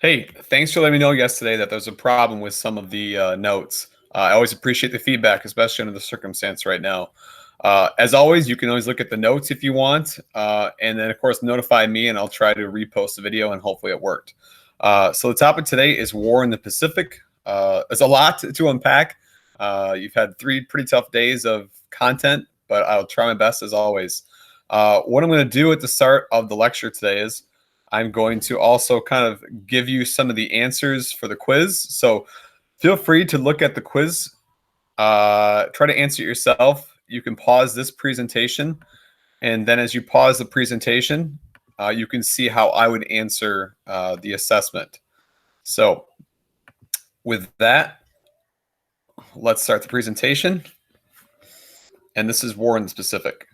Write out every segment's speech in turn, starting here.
Hey, thanks for letting me know yesterday that there's a problem with some of the notes. I always appreciate the feedback, especially under the circumstance right now. As always, you can always look at the notes if you want, and then of course notify me, and I'll try to repost the video, and hopefully it worked. So the topic today is war in the Pacific. There's a lot to unpack. You've had 3 pretty tough days of content, but I'll try my best as always. What I'm going to do at the start of the lecture today is I'm going to also kind of give you some of the answers for the quiz. So feel free to look at the quiz, try to answer it yourself. You can pause this presentation, and then as you pause the presentation, you can see how I would answer the assessment. So with that, let's start the presentation. And this is war in the Pacific.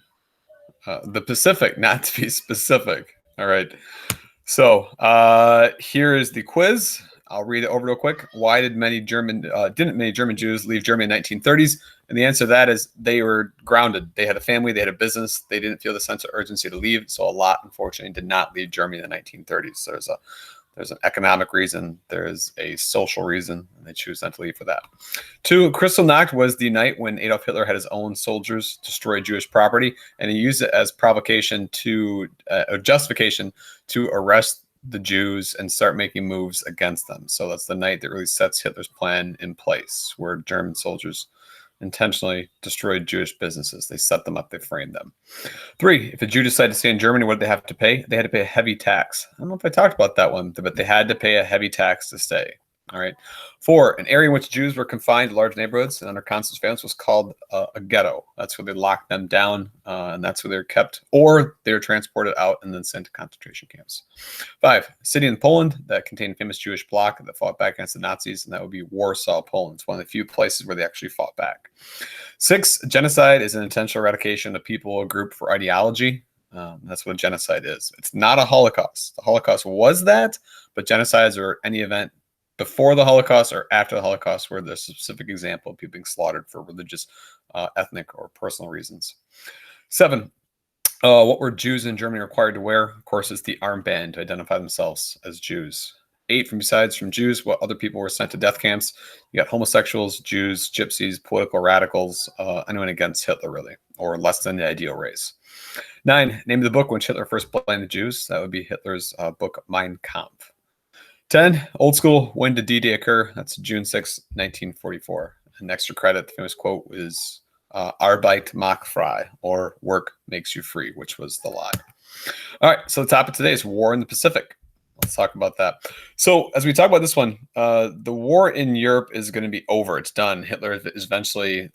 The Pacific, not to be specific. All right. So here is the quiz. I'll read it over real quick. Why didn't many German Jews leave Germany in the 1930s? And the answer to that is they were grounded. They had a family, they had a business, they didn't feel the sense of urgency to leave. So a lot, unfortunately, did not leave Germany in the 1930s. So there's an economic reason, there's a social reason, and they choose not to leave for that. 2, Kristallnacht was the night when Adolf Hitler had his own soldiers destroy Jewish property, and he used it as provocation to a justification to arrest the Jews and start making moves against them. So that's the night that really sets Hitler's plan in place, where German soldiers intentionally destroyed Jewish businesses. They set them up, they framed them. 3, if a Jew decided to stay in Germany, what did they have to pay? They had to pay a heavy tax. I don't know if I talked about that one, but they had to pay a heavy tax to stay. All right. 4, an area in which Jews were confined to large neighborhoods and under constant surveillance was called a ghetto. That's where they locked them down, and that's where they were kept, or they were transported out and then sent to concentration camps. 5, a city in Poland that contained a famous Jewish bloc that fought back against the Nazis, and that would be Warsaw, Poland. It's one of the few places where they actually fought back. 6, genocide is an intentional eradication of people or group for ideology. That's what genocide is. It's not a Holocaust. The Holocaust was that, but genocides are any event before the Holocaust or after the Holocaust where there's a specific example of people being slaughtered for religious, ethnic, or personal reasons. 7, what were Jews in Germany required to wear? Of course, it's the armband to identify themselves as Jews. 8, besides from Jews, what other people were sent to death camps? You got homosexuals, Jews, gypsies, political radicals, anyone against Hitler, really, or less than the ideal race. 9, name of the book which Hitler first blamed the Jews. That would be Hitler's book Mein Kampf. 10, old school, when did D-Day occur? That's June 6, 1944. And extra credit, the famous quote is Arbeit macht frei, or work makes you free, which was the lie. All right, so the topic today is war in the Pacific. Let's talk about that. So as we talk about this one, the war in Europe is going to be over. It's done. Hitler is eventually,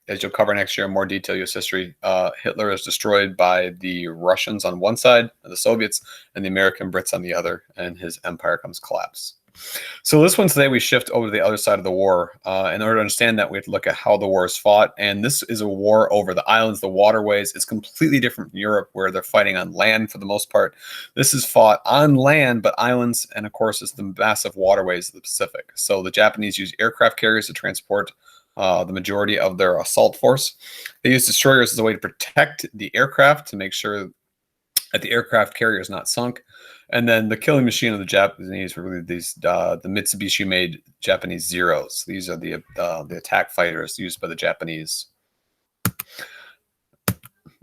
as you'll cover next year in more detail, U.S. history, Hitler is destroyed by the Russians on one side, the Soviets, and the American Brits on the other, and his empire comes collapse. So this one today, we shift over to the other side of the war. In order to understand that, we have to look at how the war is fought. And this is a war over the islands, the waterways. It's completely different from Europe, where they're fighting on land for the most part. This is fought on land, but islands, and of course, it's the massive waterways of the Pacific. So the Japanese use aircraft carriers to transport the majority of their assault force. They use destroyers as a way to protect the aircraft, to make sure that the aircraft carrier is not sunk. And then the killing machine of the Japanese were really these the Mitsubishi-made Japanese Zeros. These are the attack fighters used by the Japanese. All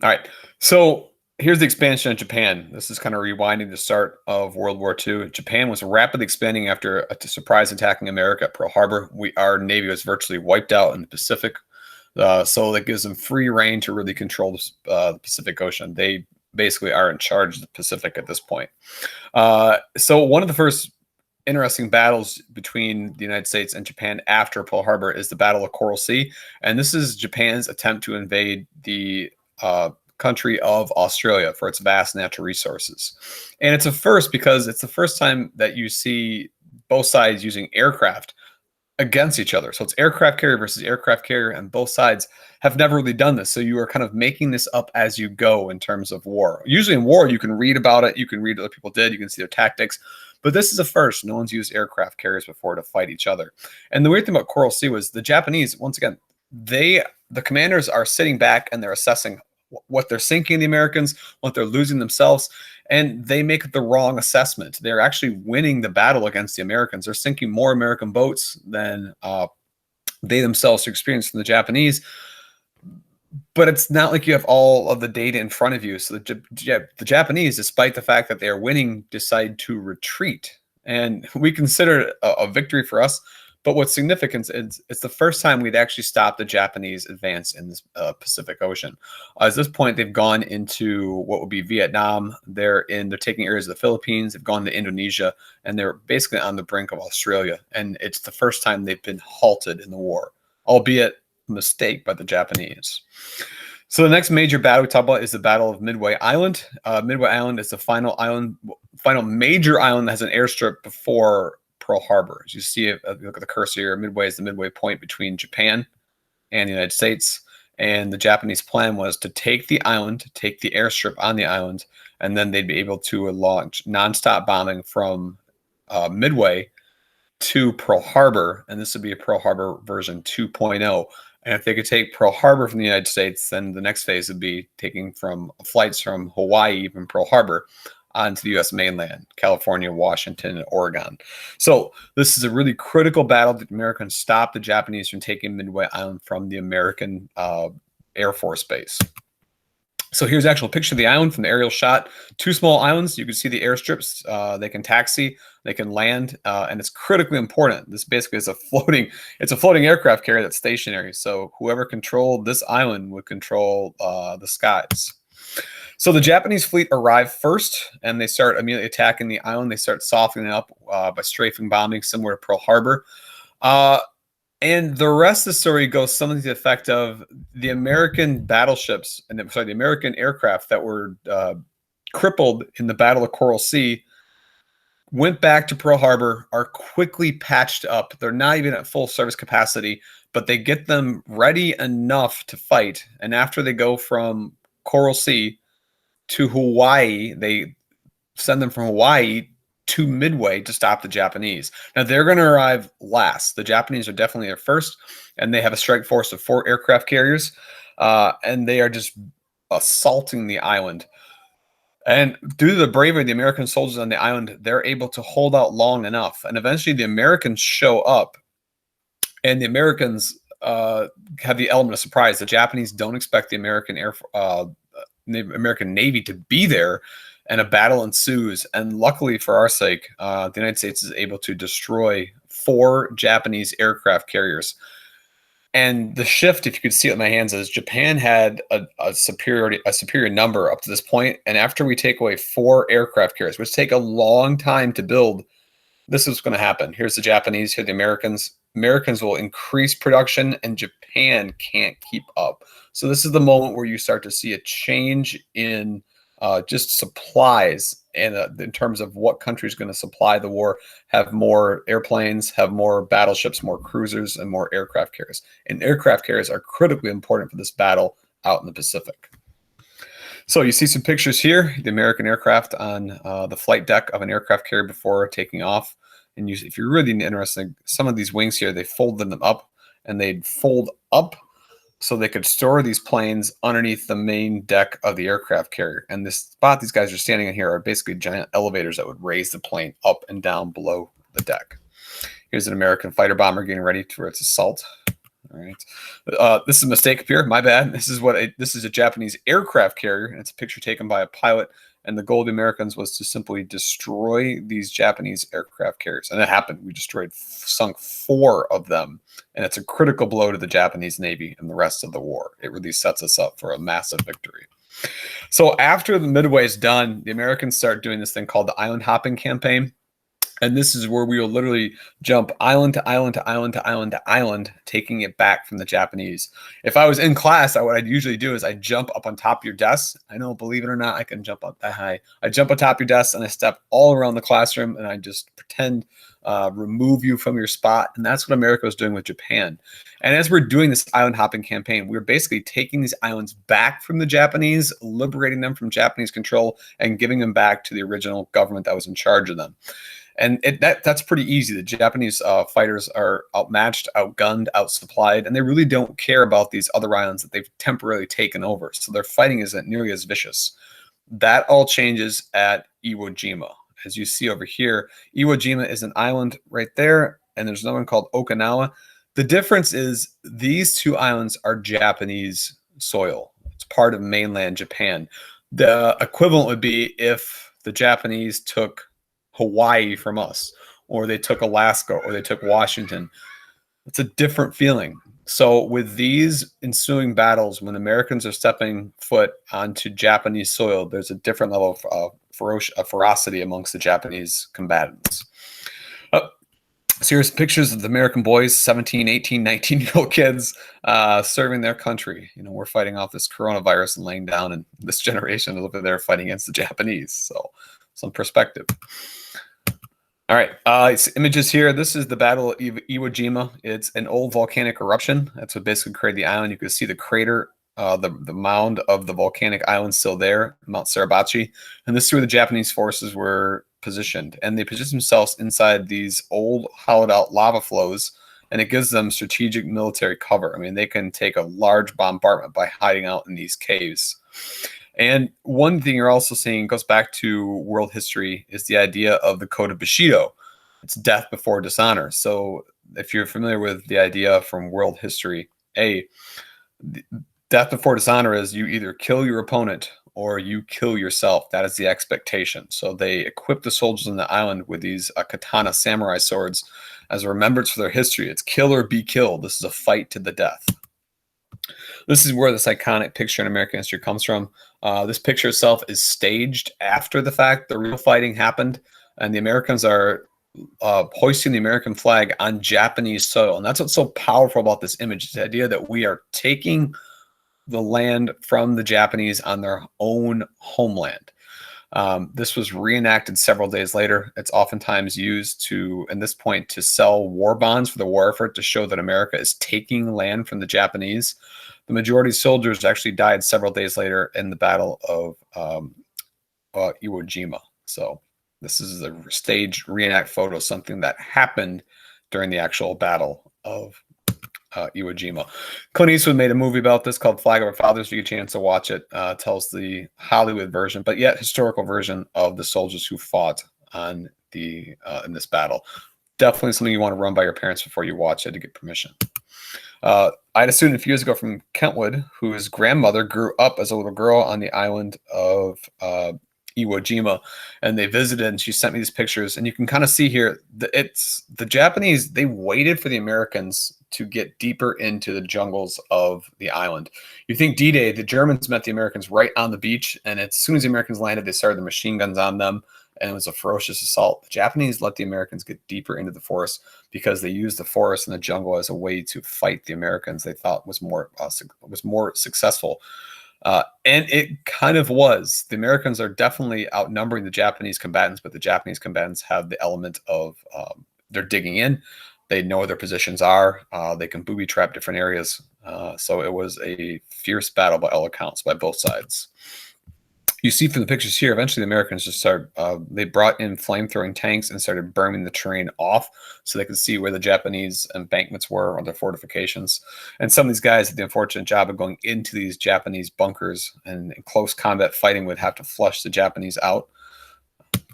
right, so here's the expansion of Japan. This is kind of rewinding the start of World War II. Japan was rapidly expanding after a surprise attacking America at Pearl Harbor. Our Navy was virtually wiped out in the Pacific. So that gives them free reign to really control the Pacific Ocean. They basically are in charge of the Pacific at this point. So one of the first interesting battles between the United States and Japan after Pearl Harbor is the Battle of Coral Sea. And this is Japan's attempt to invade the country of Australia for its vast natural resources. And it's a first because it's the first time that you see both sides using aircraft against each other. So it's aircraft carrier versus aircraft carrier, and both sides have never really done this. So you are kind of making this up as you go in terms of war. Usually in war, you can read about it. You can read what other people did. You can see their tactics. But this is a first. No one's used aircraft carriers before to fight each other. And the weird thing about Coral Sea was the Japanese, once again, the commanders are sitting back and they're assessing what they're sinking the Americans, what they're losing themselves, and they make the wrong assessment. They're actually winning the battle against the Americans. They're sinking more American boats than they themselves experienced from the Japanese. But it's not like you have all of the data in front of you. So the Japanese, despite the fact that they are winning, decide to retreat. And we consider it a victory for us. But what's significant is it's the first time we'd actually stopped the Japanese advance in this Pacific Ocean. At this point, they've gone into what would be Vietnam. They're taking areas of the Philippines. They've gone to Indonesia, and they're basically on the brink of Australia. And it's the first time they've been halted in the war, albeit a mistake by the Japanese. So the next major battle we talk about is the Battle of Midway Island. Midway Island is the final major island that has an airstrip before Pearl Harbor. As you see, if you look at the cursor here, Midway is the midway point between Japan and the United States. And the Japanese plan was to take the island, take the airstrip on the island, and then they'd be able to launch nonstop bombing from Midway to Pearl Harbor. And this would be a Pearl Harbor version 2.0. And if they could take Pearl Harbor from the United States, then the next phase would be taking from flights from Hawaii, from Pearl Harbor, onto the U.S. mainland, California, Washington, and Oregon. So this is a really critical battle that the Americans stopped the Japanese from taking Midway Island from the American Air Force Base. So here's an actual picture of the island from the aerial shot. Two small islands. You can see the airstrips. They can taxi, they can land, and it's critically important. This basically is a floating aircraft carrier that's stationary. So whoever controlled this island would control the skies. So the Japanese fleet arrive first, and they start immediately attacking the island. They start softening it up by strafing bombing, similar to Pearl Harbor. And the rest of the story goes something to the effect of the American battleships, the American aircraft that were crippled in the Battle of Coral Sea, went back to Pearl Harbor, are quickly patched up. They're not even at full service capacity, but they get them ready enough to fight. And after they go from Coral Sea to Hawaii, they send them from Hawaii to Midway to stop the Japanese. Now they're going to arrive last. The Japanese are definitely there first, and they have a strike force of 4 aircraft carriers, and they are just assaulting the island. And due to the bravery of the American soldiers on the island, they're able to hold out long enough. And eventually the Americans show up, and the Americans have the element of surprise. The Japanese don't expect the American American Navy to be there, and a battle ensues. And luckily for our sake, the United States is able to destroy 4 Japanese aircraft carriers. And the shift, if you could see it in my hands, is Japan had a superior number up to this point. And after we take away 4 aircraft carriers, which take a long time to build, this is going to happen. Here's the Japanese, here the Americans. Americans will increase production, and Japan can't keep up. So this is the moment where you start to see a change in just supplies, and in terms of what country is going to supply the war, have more airplanes, have more battleships, more cruisers, and more aircraft carriers. And aircraft carriers are critically important for this battle out in the Pacific. So you see some pictures here, the American aircraft on the flight deck of an aircraft carrier before taking off. And if you're really interested, some of these wings here, they folded them up, and they'd fold up so they could store these planes underneath the main deck of the aircraft carrier. And this spot these guys are standing in here are basically giant elevators that would raise the plane up and down below the deck. Here's an American fighter bomber getting ready for its assault. All right. This is a mistake up here. My bad. This is a Japanese aircraft carrier, and it's a picture taken by a pilot. And the goal of the Americans was to simply destroy these Japanese aircraft carriers. And it happened. We sunk 4 of them. And it's a critical blow to the Japanese Navy and the rest of the war. It really sets us up for a massive victory. So after the Midway is done, the Americans start doing this thing called the island hopping campaign. And this is where we will literally jump island to island to island to island to island, taking it back from the Japanese. If I was in class, what I'd usually do is I jump up on top of your desk. I know, believe it or not, I can jump up that high. I jump on top of your desk, and I step all around the classroom, and I just pretend remove you from your spot. And that's what America was doing with Japan. And as we're doing this island hopping campaign, we're basically taking these islands back from the Japanese, liberating them from Japanese control, and giving them back to the original government that was in charge of them. And that's pretty easy. The Japanese fighters are outmatched, outgunned, outsupplied, and they really don't care about these other islands that they've temporarily taken over. So their fighting isn't nearly as vicious. That all changes at Iwo Jima. As you see over here, Iwo Jima is an island right there, and there's another one called Okinawa. The difference is these two islands are Japanese soil. It's part of mainland Japan. The equivalent would be if the Japanese took Hawaii from us, or they took Alaska, or they took Washington. It's a different feeling. So with these ensuing battles, when Americans are stepping foot onto Japanese soil, there's a different level of ferocity amongst the Japanese combatants. So here's pictures of the American boys, 17, 18, 19-year-old kids serving their country. We're fighting off this coronavirus and laying down, and this generation is over there fighting against the Japanese. So some perspective. All right, it's images here. This is the Battle of Iwo Jima. It's an old volcanic eruption. That's what basically created the island. You can see the crater, the mound of the volcanic island still there, Mount Suribachi. And this is where the Japanese forces were positioned. And they positioned themselves inside these old hollowed out lava flows, and it gives them strategic military cover. I mean, they can take a large bombardment by hiding out in these caves. And one thing you're also seeing goes back to world history is the idea of the Code of Bushido. It's death before dishonor. So if you're familiar with the idea from world history, death before dishonor is you either kill your opponent or you kill yourself. That is the expectation. So they equip the soldiers on the island with these katana samurai swords as a remembrance for their history. It's kill or be killed. This is a fight to the death. This is where this iconic picture in American history comes from. This picture itself is staged after the fact. The real fighting happened, and the Americans are hoisting the American flag on Japanese soil. And that's what's so powerful about this image, the idea that we are taking the land from the Japanese on their own homeland. This was reenacted several days later. It's oftentimes used in this point, to sell war bonds for the war effort to show that America is taking land from the Japanese. The majority of soldiers actually died several days later in the Battle of Iwo Jima. So this is a staged reenact photo, something that happened during the actual Battle of Iwo Jima. Clint Eastwood made a movie about this called Flag of Our Fathers. If you get a chance to watch it, tells the Hollywood version, but yet historical version of the soldiers who fought on in this battle. Definitely something you want to run by your parents before you watch it to get permission. I had a student a few years ago from Kentwood whose grandmother grew up as a little girl on the island of Iwo Jima, and they visited, and she sent me these pictures, and you can kind of see here it's the Japanese. They waited for the Americans to get deeper into the jungles of the island. You think D-Day, the Germans met the Americans right on the beach, and as soon as the Americans landed, they started the machine guns on them, and it was a ferocious assault. The Japanese let the Americans get deeper into the forest because they used the forest and the jungle as a way to fight the Americans. They thought was more successful. And it kind of was. The Americans are definitely outnumbering the Japanese combatants, but the Japanese combatants have the element of they're digging in. They know where their positions are. They can booby trap different areas. So it was a fierce battle by all accounts by both sides. You see from the pictures here, eventually the Americans just they brought in flame-throwing tanks and started burning the terrain off so they could see where the Japanese embankments were or their fortifications. And some of these guys had the unfortunate job of going into these Japanese bunkers, and in close combat fighting would have to flush the Japanese out.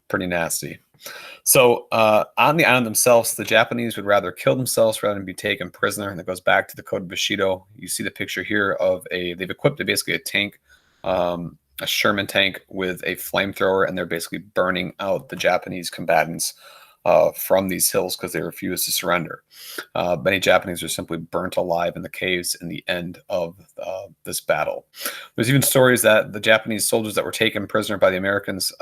Pretty nasty. So on the island themselves, the Japanese would rather kill themselves rather than be taken prisoner. And that goes back to the Code of Bushido. You see the picture here of they've equipped basically a tank, a Sherman tank with a flamethrower, and they're basically burning out the Japanese combatants from these hills because they refuse to surrender. Many Japanese are simply burnt alive in the caves in the end of this battle. There's even stories that the Japanese soldiers that were taken prisoner by the Americans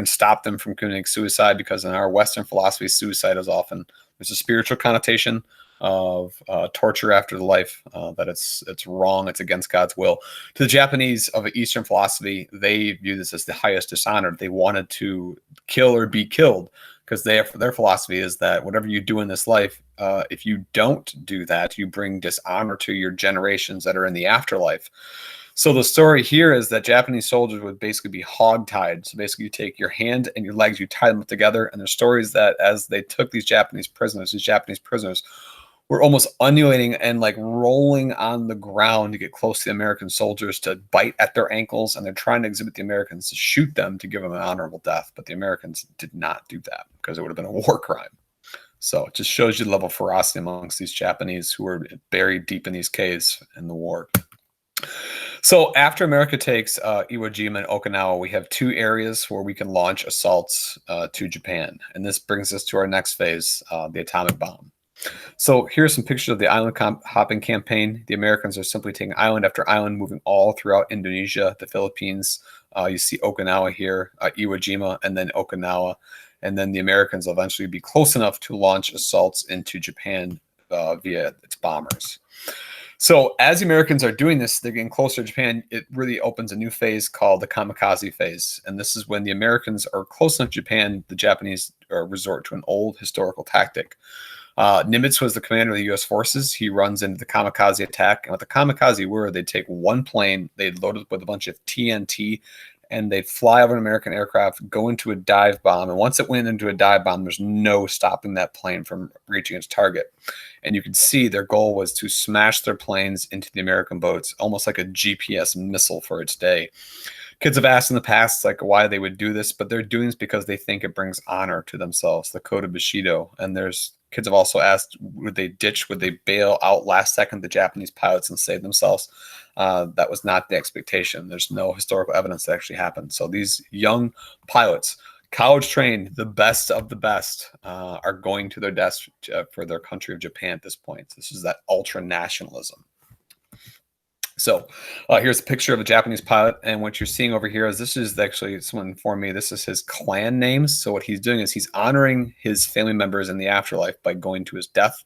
stopped them from committing suicide, because in our Western philosophy, suicide is often, there's a spiritual connotation of torture after the life, that it's wrong, it's against God's will. To the Japanese of Eastern philosophy, they view this as the highest dishonor. They wanted to kill or be killed, because their philosophy is that whatever you do in this life, if you don't do that, you bring dishonor to your generations that are in the afterlife. So the story here is that Japanese soldiers would basically be hog-tied. So basically, you take your hand and your legs, you tie them together. And there's stories that as they took these Japanese prisoners were almost undulating and like rolling on the ground to get close to the American soldiers to bite at their ankles. And they're trying to exhibit the Americans to shoot them to give them an honorable death. But the Americans did not do that because it would have been a war crime. So it just shows you the level of ferocity amongst these Japanese who were buried deep in these caves in the war. So after America takes Iwo Jima and Okinawa, we have two areas where we can launch assaults to Japan. And this brings us to our next phase, the atomic bomb. So here's some pictures of the island hopping campaign. The Americans are simply taking island after island, moving all throughout Indonesia, the Philippines. You see Okinawa here, Iwo Jima, and then Okinawa. And then the Americans will eventually be close enough to launch assaults into Japan via its bombers. So as the Americans are doing this, they're getting closer to Japan. It really opens a new phase called the kamikaze phase. And this is when the Americans are close enough to Japan, the Japanese resort to an old historical tactic. Nimitz was the commander of the U.S. forces. He runs into the kamikaze attack. And what the kamikaze were, they'd take one plane, they'd load it with a bunch of TNT, and they'd fly over an American aircraft, go into a dive bomb. And once it went into a dive bomb, there's no stopping that plane from reaching its target. And you could see their goal was to smash their planes into the American boats, almost like a GPS missile for its day. Kids have asked in the past like why they would do this, but they're doing this because they think it brings honor to themselves, the code of Bushido. And there's kids have also asked, would they bail out last second the Japanese pilots and save themselves? That was not the expectation. There's no historical evidence that actually happened. So these young pilots, college trained, the best of the best, are going to their deaths for their country of Japan at this point. This is that ultra nationalism. So here's a picture of a Japanese pilot. And what you're seeing over here is this is actually, someone informed me, this is his clan names. So what he's doing is he's honoring his family members in the afterlife by going to his death.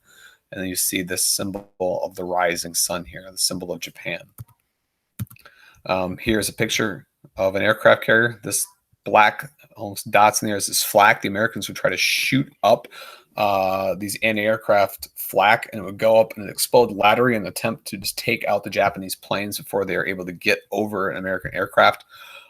And then you see this symbol of the rising sun here, the symbol of Japan. Here's a picture of an aircraft carrier. This black almost dots in there is this flak. The Americans would try to shoot up these anti-aircraft flak, and it would go up and explode laterally in an attempt to just take out the Japanese planes before they are able to get over an American aircraft.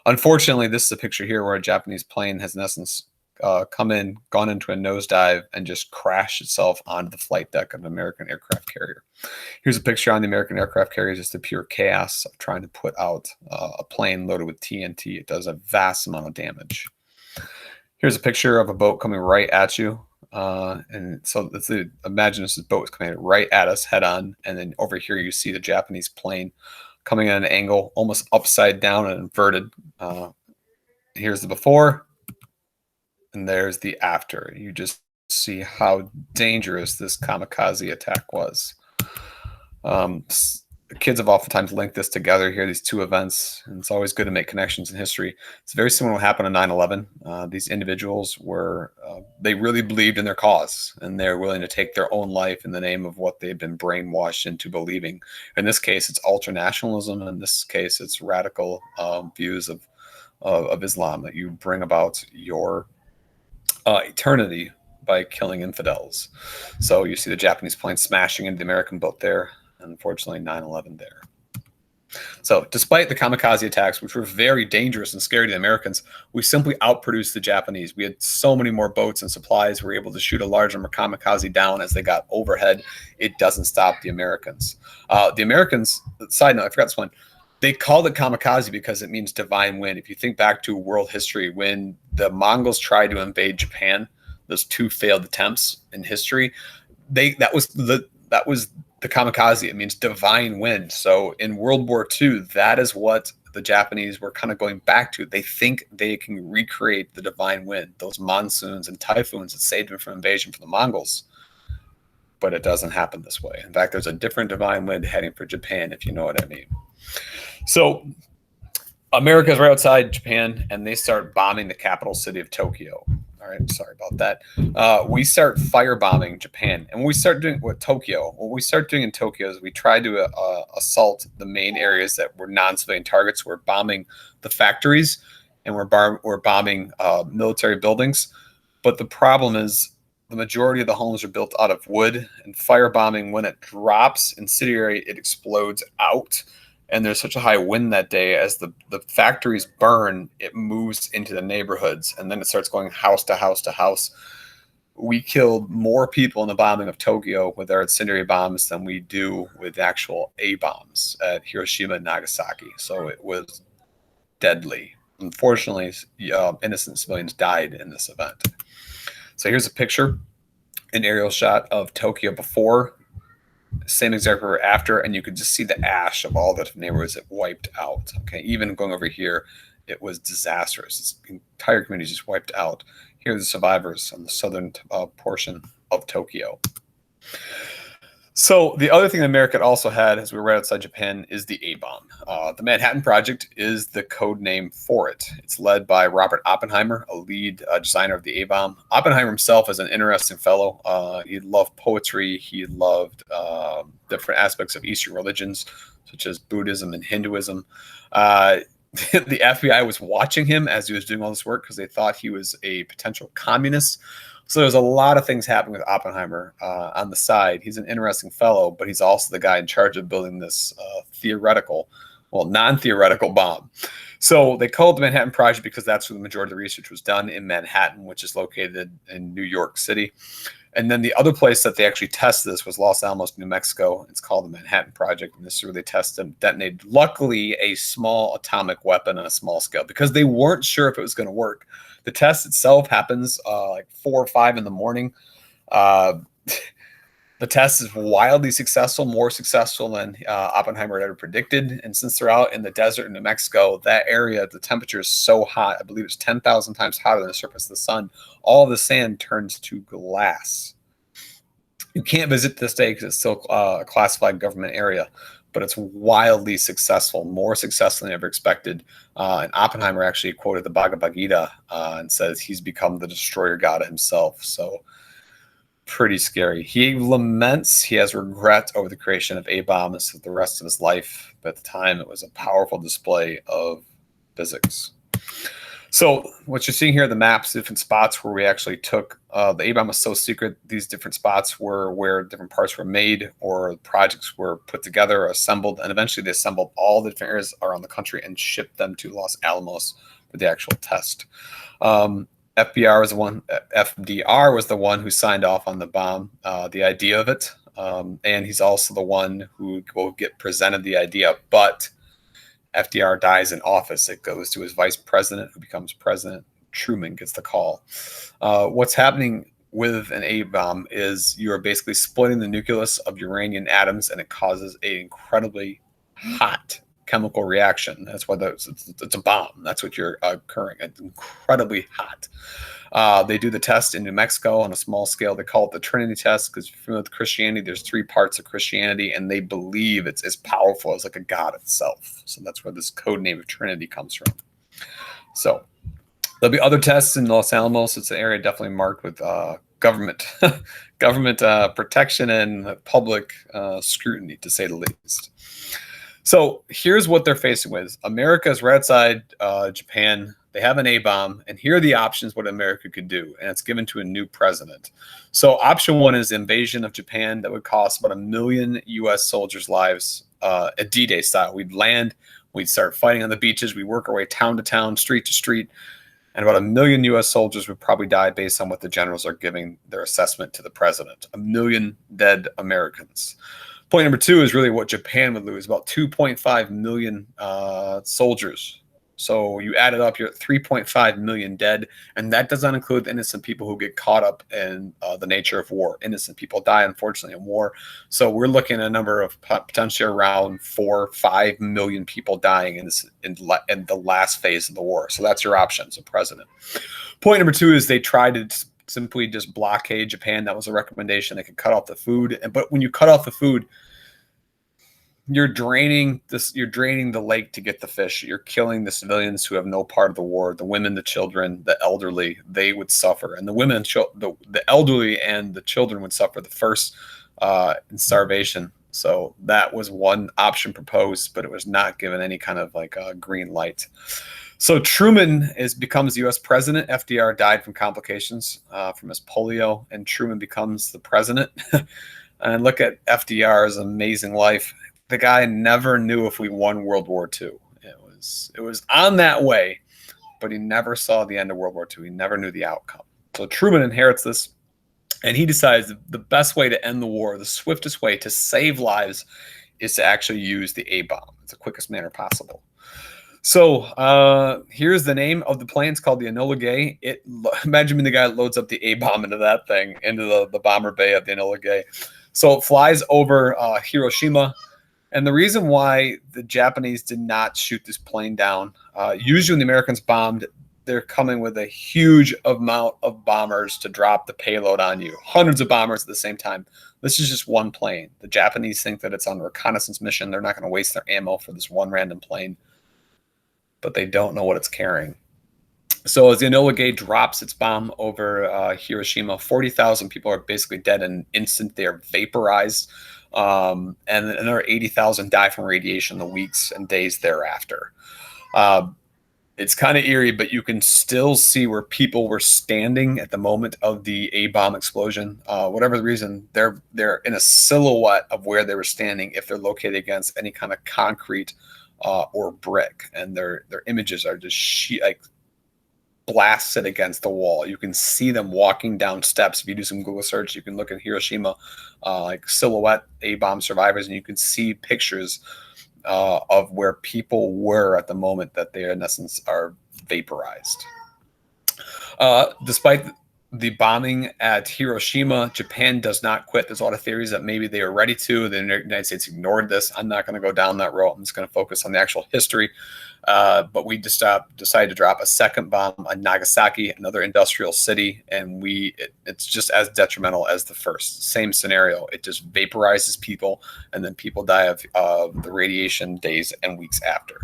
Unfortunately, this is a picture here where a Japanese plane has in essence gone into a nosedive and just crashed itself onto the flight deck of an American aircraft carrier. Here's a picture on the American aircraft carrier, just the pure chaos of trying to put out a plane loaded with TNT. It does a vast amount of damage. Here's a picture of a boat coming right at you. And so imagine this boat is coming right at us head on. And then over here, you see the Japanese plane coming at an angle, almost upside down and inverted. Here's the before, and there's the after. You just see how dangerous this kamikaze attack was. Kids have oftentimes linked this together here, these two events, and it's always good to make connections in history. It's very similar to what happened on 9/11. These individuals they really believed in their cause, and they're willing to take their own life in the name of what they've been brainwashed into believing. In this case, it's ultra-nationalism. In this case, it's radical views of Islam, that you bring about your eternity by killing infidels. So you see the Japanese plane smashing into the American boat there. Unfortunately, 9/11 there. So despite the kamikaze attacks, which were very dangerous and scary to the Americans, we simply outproduced the Japanese. We had so many more boats and supplies. We were able to shoot a large number of kamikaze down as they got overhead. It doesn't stop the Americans. The Americans, side note, I forgot this one, they called it kamikaze because it means divine wind. If you think back to world history, when the Mongols tried to invade Japan, those two failed attempts in history, that was the kamikaze. It means divine wind. So in World War II, that is what the Japanese were kind of going back to. They think they can recreate the divine wind, those monsoons and typhoons that saved them from invasion from the Mongols. But it doesn't happen this way. In fact, there's a different divine wind heading for Japan, if you know what I mean. So America's right outside Japan, and they start bombing the capital city of Tokyo. All right, sorry about that. We start firebombing Japan, and we start doing Tokyo. What we start doing in Tokyo is we try to assault the main areas that were non-civilian targets. We're bombing the factories, and we're bombing military buildings. But the problem is the majority of the homes are built out of wood, and firebombing, when it drops incendiary, it explodes out. and there's such a high wind that day, as the factories burn, it moves into the neighborhoods, and then it starts going house to house to house. We killed more people in the bombing of Tokyo with our incendiary bombs than we do with actual A bombs at Hiroshima and Nagasaki. So it was deadly. Unfortunately, innocent civilians died in this event. So here's a picture, an aerial shot of Tokyo before, same exact river after, and you could just see the ash of all the neighborhoods that wiped out. Okay, even going over here, it was disastrous. This entire community just wiped out. Here are the survivors on the southern portion of Tokyo. So the other thing that America also had, as we were right outside Japan, is the A-bomb. The Manhattan Project is the code name for it. It's led by Robert Oppenheimer, a lead designer of the A-bomb. Oppenheimer himself is an interesting fellow. He loved poetry. He loved different aspects of Eastern religions, such as Buddhism and Hinduism. The FBI was watching him as he was doing all this work because they thought he was a potential communist. So there's a lot of things happening with Oppenheimer on the side. He's an interesting fellow, but he's also the guy in charge of building this non-theoretical bomb. So they called the Manhattan Project because that's where the majority of the research was done, in Manhattan, which is located in New York City. And then the other place that they actually tested this was Los Alamos, New Mexico. It's called the Manhattan Project, and this is where they tested and detonated, luckily, a small atomic weapon on a small scale, because they weren't sure if it was going to work. The test itself happens like 4 or 5 in the morning. The test is wildly successful, more successful than Oppenheimer had ever predicted. And since they're out in the desert in New Mexico, that area, the temperature is so hot, I believe it's 10,000 times hotter than the surface of the sun, all the sand turns to glass. You can't visit this day because it's still a classified government area, but it's wildly successful, more successful than ever expected. And Oppenheimer actually quoted the Bhagavad Gita and says he's become the destroyer god himself. So pretty scary. He laments, he has regret over the creation of A-bombs for the rest of his life, but at the time it was a powerful display of physics. So what you're seeing here are the maps, different spots where we actually took, the A-bomb was so secret, these different spots were where different parts were made or projects were put together or assembled, and eventually they assembled all the different areas around the country and shipped them to Los Alamos for the actual test. FDR was the one who signed off on the bomb, the idea of it, and he's also the one who will get presented the idea. But FDR dies in office. It goes to his vice president, who becomes president. Truman gets the call. What's happening with an A-bomb is you are basically splitting the nucleus of uranium atoms, and it causes an incredibly hot chemical reaction. That's why it's a bomb. That's what you're occurring. It's incredibly hot. They do the test in New Mexico on a small scale. They call it the Trinity test because if you're familiar with Christianity, there's 3 parts of Christianity, and they believe it's as powerful as like a god itself. So that's where this code name of Trinity comes from. So there'll be other tests in Los Alamos. It's an area definitely marked with government protection and public scrutiny, to say the least. So here's what they're facing with. America is right outside Japan. They have an A-bomb, and here are the options what America could do, and it's given to a new president. So option 1 is the invasion of Japan that would cost about 1 million U.S. soldiers' lives, a D-Day style. We'd land, we'd start fighting on the beaches, we'd work our way town to town, street to street, and about 1 million U.S. soldiers would probably die based on what the generals are giving their assessment to the president. 1 million dead Americans. Point number 2 is really what Japan would lose, about 2.5 million soldiers. So you add it up, you're at 3.5 million dead, and that does not include the innocent people who get caught up in the nature of war. Innocent people die, unfortunately, in war. So we're looking at a number of potentially around 4 or 5 million people dying in the last phase of the war. So that's your option as a president. Point number 2 is they tried to simply just blockade Japan. That was a recommendation. They could cut off the food, but when you cut off the food, you're draining the lake to get the fish. You're killing the civilians who have no part of the war. The women, the children, the elderly, they would suffer, and the elderly and the children would suffer the first in starvation. So that was one option proposed, but it was not given any kind of like a green light. So Truman becomes the U.S. president. FDR died from complications from his polio, and Truman becomes the president. And look at FDR's amazing life. the guy never knew if we won World War II. It was on that way, but he never saw the end of World War II. He never knew the outcome. So Truman inherits this, and he decides the best way to end the war, the swiftest way to save lives, is to actually use the A-bomb. It's the quickest manner possible. So here's the name of the plane. It's called the Enola Gay. Imagine the guy loads up the A-bomb into that thing, into the bomber bay of the Enola Gay. So it flies over Hiroshima. And the reason why the Japanese did not shoot this plane down, usually when the Americans bombed, they're coming with a huge amount of bombers to drop the payload on you. Hundreds of bombers at the same time. This is just one plane. The Japanese think that it's on a reconnaissance mission. They're not going to waste their ammo for this one random plane, but they don't know what it's carrying. So as the Enola Gay drops its bomb over Hiroshima, 40,000 people are basically dead in an instant. They are vaporized. And another 80,000 die from radiation in the weeks and days thereafter. It's kind of eerie, but you can still see where people were standing at the moment of the A-bomb explosion. Whatever the reason, they're in a silhouette of where they were standing if they're located against any kind of concrete or brick, and their images are just like blasted against the wall. You can see them walking down steps. If you do some Google search, you can look at Hiroshima, like silhouette A-bomb survivors, and you can see pictures of where people were at the moment that they, in essence, are vaporized. Despite the bombing at Hiroshima, Japan does not quit. There's a lot of theories that maybe they were ready to. The United States ignored this. I'm not going to go down that road. I'm just going to focus on the actual history. But we just decided to drop a second bomb on Nagasaki, another industrial city, and it's just as detrimental as the first. Same scenario. It just vaporizes people, and then people die of the radiation days and weeks after.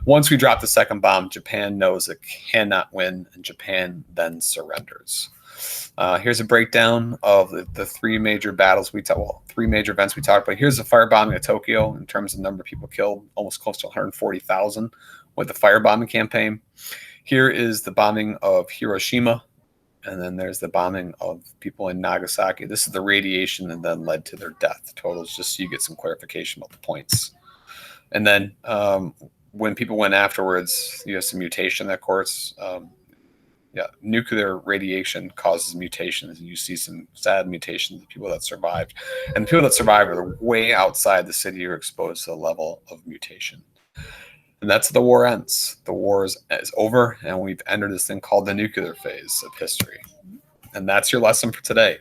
Once we drop the second bomb, Japan knows it cannot win, and Japan then surrenders. Here's a breakdown of the three major battles three major events we talked about. Here's the firebombing of Tokyo in terms of number of people killed, almost close to 140,000 with the firebombing campaign. Here is the bombing of Hiroshima, and then there's the bombing of people in Nagasaki. This is the radiation that then led to their death totals, just so you get some clarification about the points. And then when people went afterwards, you have some mutation, of course. Nuclear radiation causes mutations, and you see some sad mutations of people that survived. And the people that survived are way outside the city are exposed to the level of mutation. And that's how the war ends. The war is over, and we've entered this thing called the nuclear phase of history. And that's your lesson for today.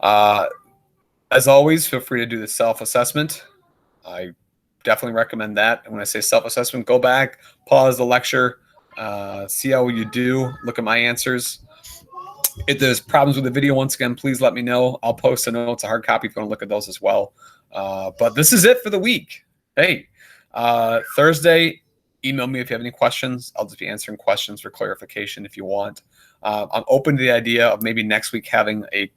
As always, feel free to do the self-assessment. I definitely recommend that. And when I say self-assessment, go back, pause the lecture, see how you do, look at my answers. If there's problems with the video, once again, please let me know. I'll post a note, a hard copy if you want to look at those as well. But this is it for the week. Hey, Thursday, email me if you have any questions. I'll just be answering questions for clarification if you want. I'm open to the idea of maybe next week having a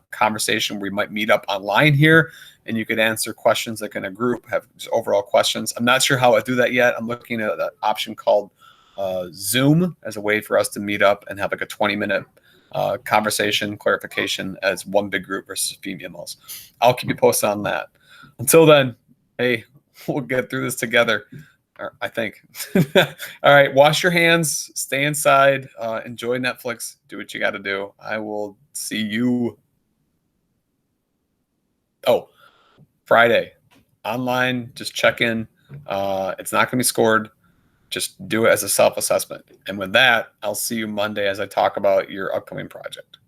conversation where we might meet up online here, and you could answer questions like in a group, have just overall questions. I'm not sure how I do that yet. I'm looking at an option called Zoom as a way for us to meet up and have like a 20-minute conversation, clarification as one big group versus a few emails. I'll keep you posted on that. Until then, hey, we'll get through this together, I think. All right, wash your hands, stay inside, enjoy Netflix, do what you got to do. I will see you. Friday, online, just check in. It's not going to be scored. Just do it as a self-assessment. And with that, I'll see you Monday as I talk about your upcoming project.